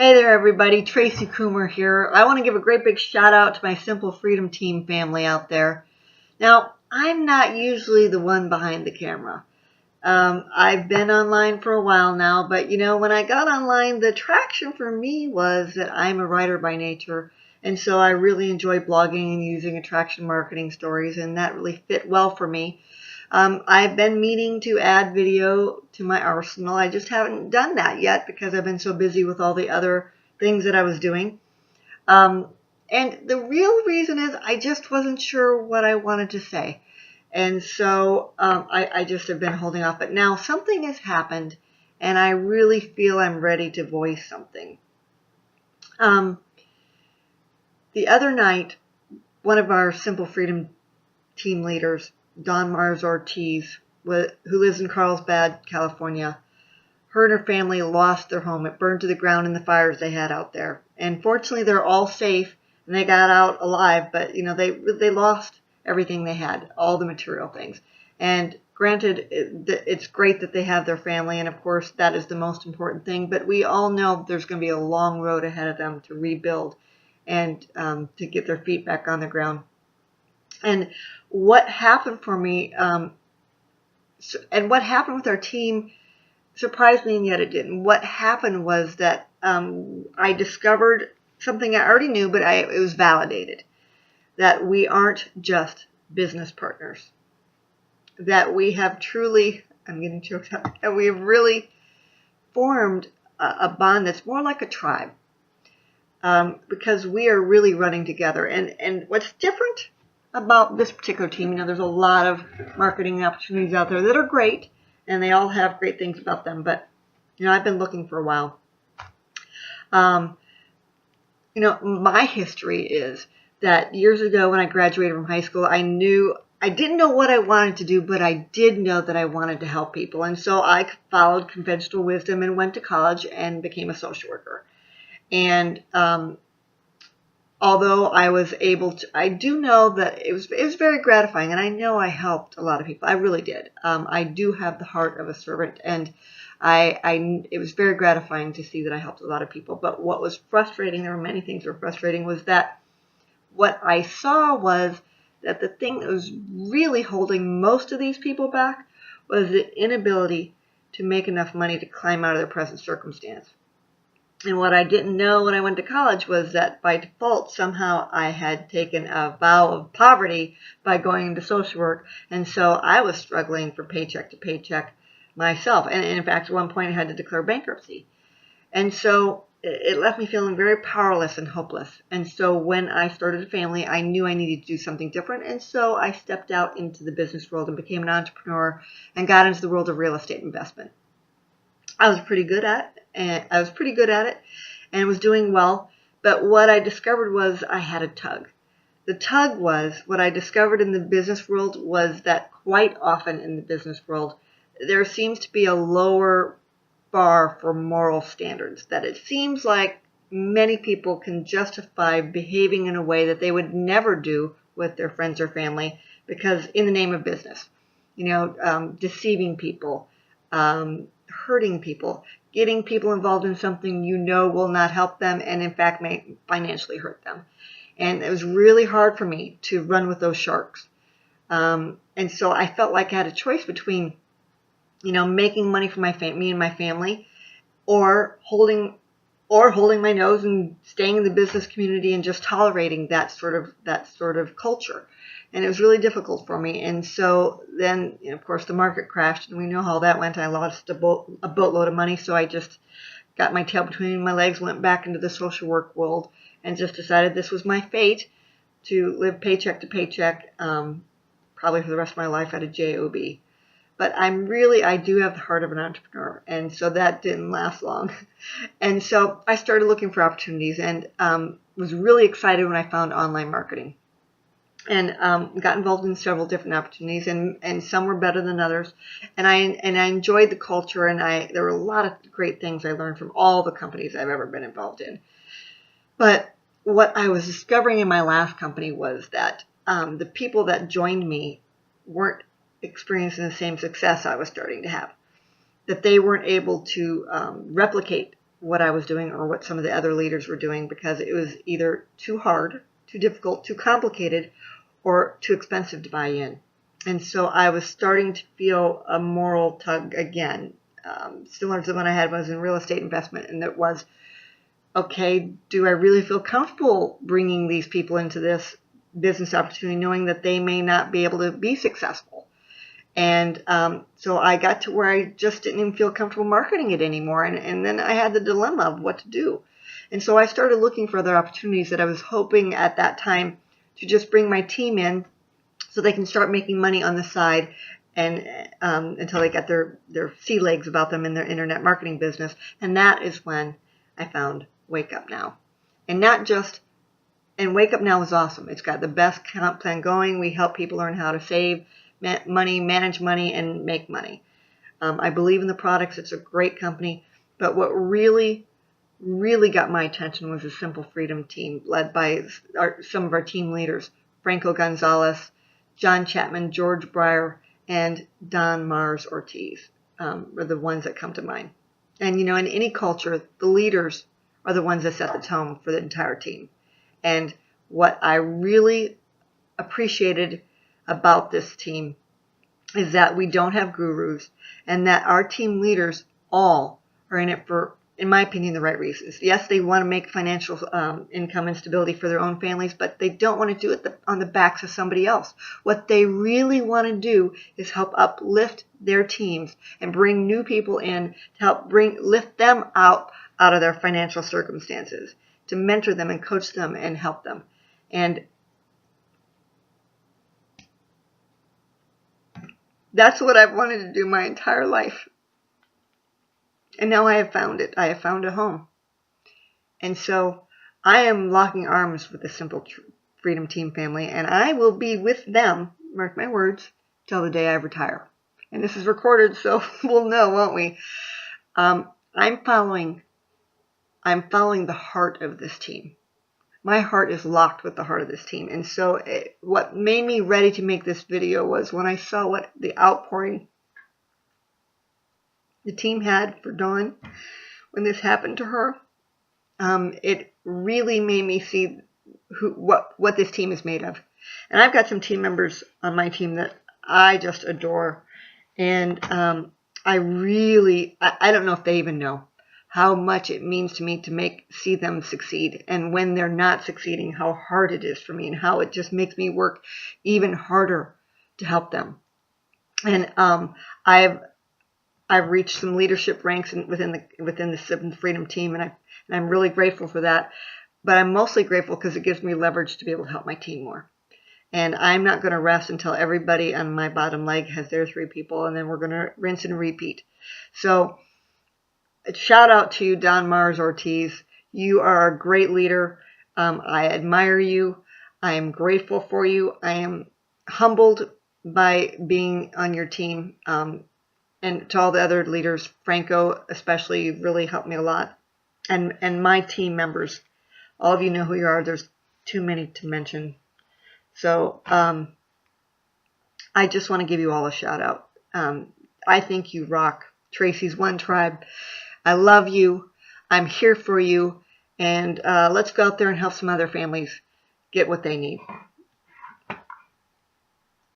Hey there, everybody. Tracy Coomer here. I want to give a great big shout out to my Simple Freedom Team family out there. Now, I'm not usually the one behind the camera. I've been online for a while now, but when I got online, the attraction for me was that I'm a writer by nature, and so I really enjoy blogging and using attraction marketing stories, and that really fit well for me. I've been meaning to add video to my arsenal. I just haven't done that yet because I've been so busy with all the other things that I was doing. And the real reason is I just wasn't sure what I wanted to say. And so I just have been holding off. But now something has happened, and I really feel I'm ready to voice something. The other night, one of our Simple Freedom team leaders, Dawn Mars Ortiz, who lives in Carlsbad, California, her and her family lost their home. It burned to the ground in the fires they had out there. And fortunately, they're all safe, and they got out alive. But, they lost everything they had, all the material things. And granted, it's great that they have their family, and of course, that is the most important thing. But we all know there's going to be a long road ahead of them to rebuild and to get their feet back on the ground. And what happened for me, and what happened with our team surprised me, and yet it didn't. What happened was that I discovered something I already knew, but it was validated, that we aren't just business partners, that we have truly, I'm getting choked up, that we have really formed a bond that's more like a tribe, because we are really running together. And what's different about this particular team, there's a lot of marketing opportunities out there that are great, and they all have great things about them. But, I've been looking for a while. My history is that years ago when I graduated from high school, I didn't know what I wanted to do, but I did know that I wanted to help people. And so I followed conventional wisdom and went to college and became a social worker. And although I was able to, I do know that it was very gratifying, and I know I helped a lot of people. I really did. I do have the heart of a servant, and it was very gratifying to see that I helped a lot of people. But what was frustrating, there were many things that were frustrating, was that what I saw was that the thing that was really holding most of these people back was the inability to make enough money to climb out of their present circumstance. And what I didn't know when I went to college was that by default, somehow I had taken a vow of poverty by going into social work. And so I was struggling from paycheck to paycheck myself. And in fact, at one point I had to declare bankruptcy. And so it left me feeling very powerless and hopeless. And so when I started a family, I knew I needed to do something different. And so I stepped out into the business world and became an entrepreneur and got into the world of real estate investment. I was pretty good at it and was doing well. But what I discovered was I had a tug. The tug was, what I discovered in the business world was that quite often in the business world, there seems to be a lower bar for moral standards, that it seems like many people can justify behaving in a way that they would never do with their friends or family, because in the name of business, deceiving people, hurting people, getting people involved in something will not help them and in fact may financially hurt them. And it was really hard for me to run with those sharks. And so I felt like I had a choice between, making money for me and my family, or holding my nose and staying in the business community and just tolerating that sort of culture. And it was really difficult for me. And so then, of course, the market crashed, and we know how that went. I lost a boatload of money, so I just got my tail between my legs, went back into the social work world, and just decided this was my fate, to live paycheck to paycheck, probably for the rest of my life at a job. But I do have the heart of an entrepreneur, and so that didn't last long. And so I started looking for opportunities, and was really excited when I found online marketing. And got involved in several different opportunities, and some were better than others. And I enjoyed the culture, and there were a lot of great things I learned from all the companies I've ever been involved in. But what I was discovering in my last company was that the people that joined me weren't experiencing the same success I was starting to have. That they weren't able to replicate what I was doing or what some of the other leaders were doing, because it was either too hard, too difficult, too complicated, or too expensive to buy in. And so I was starting to feel a moral tug again, similar to the one I had when I was in real estate investment, and that was, okay, do I really feel comfortable bringing these people into this business opportunity knowing that they may not be able to be successful? And so I got to where I just didn't even feel comfortable marketing it anymore. And then I had the dilemma of what to do. And so I started looking for other opportunities that I was hoping at that time to just bring my team in so they can start making money on the side and until they get their sea legs about them in their internet marketing business. And that is when I found Wake Up Now. And Wake Up Now is awesome. It's got the best comp plan going. We help people learn how to save money, manage money, and make money. I believe in the products. It's a great company. But what really, really got my attention was the Simple Freedom team, led by some of our team leaders, Franco Gonzalez, John Chapman, George Breyer, and Don Mars Ortiz are the ones that come to mind. And, in any culture, the leaders are the ones that set the tone for the entire team. And what I really appreciated about this team is that we don't have gurus, and that our team leaders all are in it for, in my opinion, the right reasons. Yes, they want to make financial income and stability for their own families, but they don't want to do it on the backs of somebody else. What they really want to do is help uplift their teams and bring new people in to help lift them out of their financial circumstances, to mentor them and coach them and help them. And that's what I've wanted to do my entire life. And now I have found it. I have found a home. And so I am locking arms with the Simple Freedom Team family, and I will be with them, mark my words, till the day I retire. And this is recorded, so we'll know, won't we? I'm following the heart of this team. My heart is locked with the heart of this team. And so what made me ready to make this video was when I saw what the outpouring the team had for Dawn when this happened to her. It really made me see what this team is made of. And I've got some team members on my team that I just adore. And I don't know if they even know how much it means to me to see them succeed. And when they're not succeeding, how hard it is for me and how it just makes me work even harder to help them. And I've reached some leadership ranks within the Simple Freedom team, and I'm really grateful for that. But I'm mostly grateful because it gives me leverage to be able to help my team more. And I'm not going to rest until everybody on my bottom leg has their 3 people, and then we're going to rinse and repeat. So shout out to you, Don Mars Ortiz. You are a great leader. I admire you. I am grateful for you. I am humbled by being on your team. And to all the other leaders, Franco especially, really helped me a lot. And my team members, all of you know who you are. There's too many to mention. So I just want to give you all a shout out. I think you rock. Tracy's One Tribe. I love you. I'm here for you. And let's go out there and help some other families get what they need.